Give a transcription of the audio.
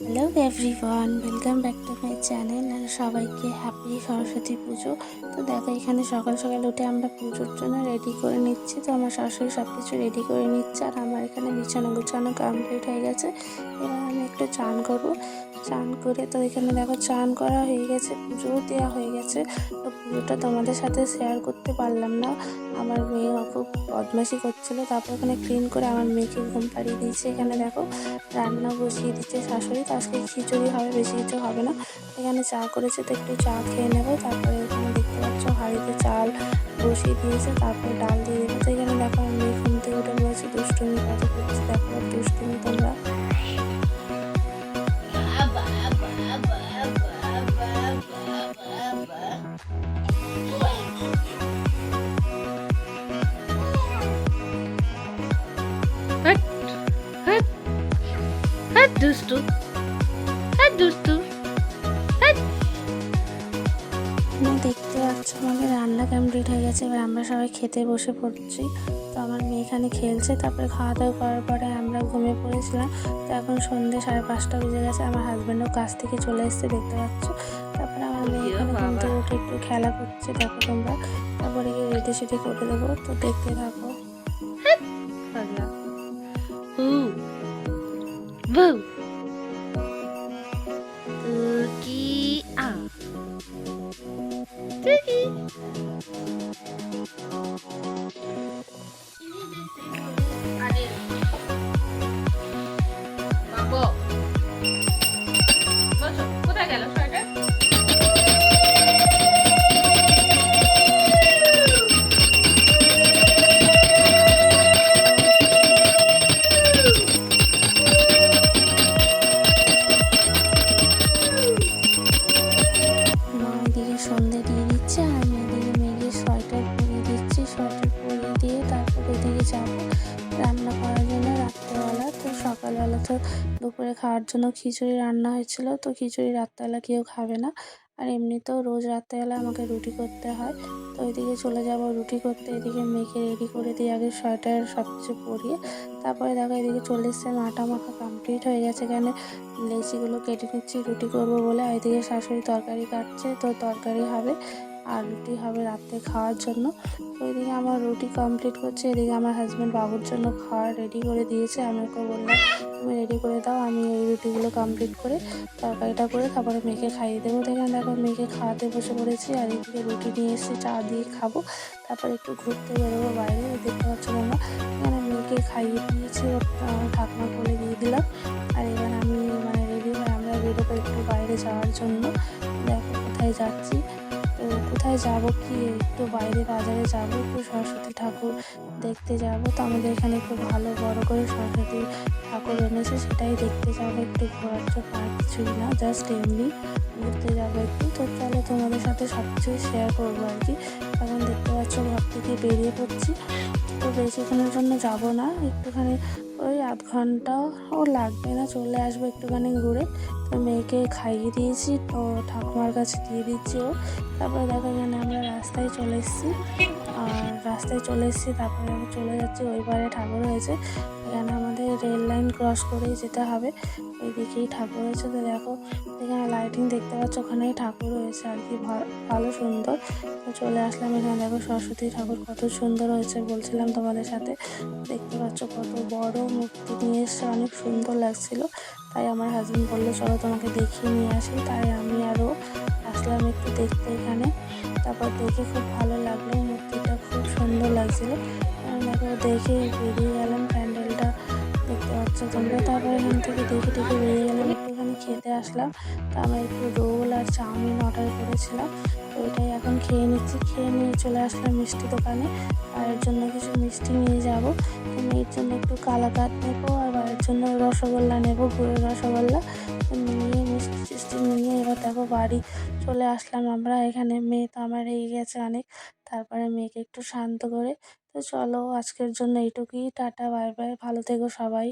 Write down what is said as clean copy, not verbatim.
Hello everyone, welcome back to my channel. আর সবাইকে happy Saraswati পুজো। তো দেখো, এখানে সকাল সকাল উঠে আমরা পুজোর জন্য রেডি করে নিচ্ছি। তো আমার শাশুড়ি সব কিছু রেডি করে নিচ্ছে, আর আমার এখানে বিছানা গুছানো কমপ্লিট হয়ে গেছে। এবার আমি একটু চান করবো। চান করে তো এখানে দেখো চান করা হয়ে গেছে, পুজোও দেওয়া হয়ে গেছে। তো পুজোটা তোমাদের সাথে শেয়ার করতে পারলাম না, আমার মেয়ে খুব বদমাশি করছিলো। তারপর এখানে ক্লিন করে আমার মেয়েকে ঘুম পাড়িয়ে দিয়েছি। এখানে দেখো রান্না বসিয়ে দিচ্ছে শাশুড়ি। তো আজকে খিচুড়ি হবে, বেশি কিছু হবে না। এখানে চা করেছে, তো একটু চা খেয়ে নেবো। তারপরে এখানে দেখতে পাচ্ছ হাঁড়িতে চাল বসিয়ে দিয়েছে, তারপরে ডাল দিয়ে দেবো। তো এখানে দেখো আমার মেয়ে ঘুম থেকে উঠে পড়েছে, দুষ্টুমি কত করছে দেখো, দুষ্টুমি তোমরা। হাট হাট হাট দুষ্টু হাট দুষ্টু হাট। দেখতে পাচ্ছ আমাদের রান্না কমপ্লিট হয়ে গেছে। এবার আমরা সবাই খেতে বসে পড়ছি। তো আমার মেয়ে এখানে খেলছে, তারপরে খাওয়া দাওয়া করার পরে আমরা ঘুমিয়ে পড়েছিলাম। তো এখন সন্ধ্যে 5:30 বেজে গেছে, আমার হাজব্যান্ডও কাজ থেকে চলে এসেছে, দেখতে পাচ্ছ। তারপরে আমার মেয়ে এখানে ঘুম থেকে উঠে একটু খেলা করছে, দেখো তোমরা। তারপরে গিয়ে রেডি সেডি করে দেবো, তো দেখতে থাকো। পাগলা হু বউ তুকি আ তুকি বাবু বসো, কোথায় গেল সোয়েটার? মা এদিকে সন্ধে দিয়ে দিচ্ছে, আর আমি এদিকে মেয়েকে সোয়েটার পরিয়ে দিচ্ছি। সোয়েটার পরিয়ে দিয়ে তারপর এদিকে যাবো রান্না করার জন্য রাত্রেবেলা। তো সকালবেলা তো দুপুরে খাওয়ার জন্য খিচুড়ি রান্না হয়েছিল, তো খিচুড়ি রাত্রেবেলা কেউ খাবে না। আর এমনিতেও রোজ রাত্রেবেলা আমাকে রুটি করতে হয়। তো ওইদিকে চলে যাব রুটি করতে। এদিকে মেয়েকে রেডি করে দিই আগে, সোয়েটার সব কিছু পরিয়ে। তারপরে দেখো এদিকে চলে এসছে, আটা মাখা কমপ্লিট হয়ে গেছে। এখানে লেচিগুলো কেটে নিচ্ছি রুটি করব বলে। আর এদিকে শাশুড়ি তরকারি কাটছে, তো তরকারি হবে আর রুটি হবে রাত্রে খাওয়ার জন্য। তো ওইদিকে আমার রুটি কমপ্লিট করছে, এদিকে আমার হাজব্যান্ড বাবুর জন্য খাওয়ার রেডি করে দিয়েছে। আমি ওকে বললাম তুমি রেডি করে দাও, আমি এই রুটিগুলো কমপ্লিট করে তরকারিটা করে তারপরে মেয়েকে খাইয়ে দেবো। তো এখানে দেখো মেয়েকে খাওয়াতে বসে পড়েছি, আর এদিকে রুটি নিয়ে এসেছি, চা দিয়ে খাবো। তারপর একটু ঘুরতে বেরোবো বাইরে, দেখতে পাচ্ছ তোমরা। এখানে মেয়েকে খাইয়ে দিয়েছি, ওর ঠাকুমা কোলে দিয়ে দিলাম। আর এবার আমি রেডি হয়ে আমরা বেরোবো একটু বাইরে যাওয়ার জন্য। দেখো কোথায় যাচ্ছি, তো কোথায় যাব কি, একটু বাইরে বাজারে যাব, একটু সরস্বতী ঠাকুর দেখতে যাব। তো আমাদের এখানে একটু ভালো বড় করে সরস্বতী ঠাকুর এনেছে, সেটাই দেখতে যাব। একটু ঘোরার জন্য আর কিছুই না, জাস্ট এমনি ঘুরতে যাব একটু। তো চলো তোমাদের সাথে সব কিছুই শেয়ার করবো আর কি। এখন দেখতে পাচ্ছ ঘর থেকে বেরিয়ে পড়ছি। তো বেশিক্ষণের জন্য যাব না, একটুখানি ওই আধ ঘন্টাও লাগবে না, চলে আসবো একটুখানি ঘুরে। তো মেয়েকে খাইয়ে দিয়েছি, তো ঠাকুমার কাছে দিয়ে দিচ্ছি ও। তারপরে দেখো এখানে আমরা রাস্তায় চলে এসেছি, আর রাস্তায় চলে এসেছি তারপরে আমি চলে যাচ্ছি ওই পারে ঠাকুর হয়েছে। এখানে আমাদের রেল লাইন ক্রস করেই যেতে হবে, ওই দিকেই ঠাকুর হয়েছে। তো দেখো এখানে লাইটিং দেখতে পাচ্ছ, ওখানেই ঠাকুর হয়েছে আর কি, ভালো সুন্দর। তো চলে আসলাম এখানে, দেখো সরস্বতী ঠাকুর কত সুন্দর হয়েছে বলছিলাম তোমাদের সাথে। দেখতে পাচ্ছ কত বড় মূর্তি নিয়ে এসছে, অনেক সুন্দর লাগছিল। তাই আমার হাজবেন্ড বললো চলো তোমাকে দেখিয়ে নিয়ে আসি, তাই আমি আরও আসলাম একটু দেখতে এখানে। তারপর দেখে খুব ভালো লাগলো, মূর্তিটা খুব সুন্দর লাগছিল। দেখো দেখে বেরিয়ে গেলাম, প্যান্ডেলটা দেখতে পাচ্ছ তোমরা। তারপর এখান থেকে দেখে দেখে বেরিয়ে গেলাম, একটুখানি খেতে আসলাম। তো আমরা একটু রোল আর চাউমিন অর্ডার করেছিলাম, তো ওইটাই এখন খেয়ে নিচ্ছি। খেয়ে নিয়ে চলে আসলাম মিষ্টি দোকানে, মায়ের জন্য কিছু মিষ্টি নিয়ে যাব। তো মেয়ের জন্য একটু কালাকাঁদ নেবো, আর মায়ের জন্য রসগোল্লা নেবো, গুড়ের রসগোল্লা। তো নিয়ে মিষ্টি টিষ্টি নিয়ে এবার দেখো বাড়ি চলে আসলাম আমরা। এখানে মেয়ে তো আমার রেগে গেছে অনেক, তারপরে মেয়েকে একটু শান্ত করে। তো চলো আজকের জন্য এইটুকুই, টাটা বাই বাই, ভালো থেকো সবাই।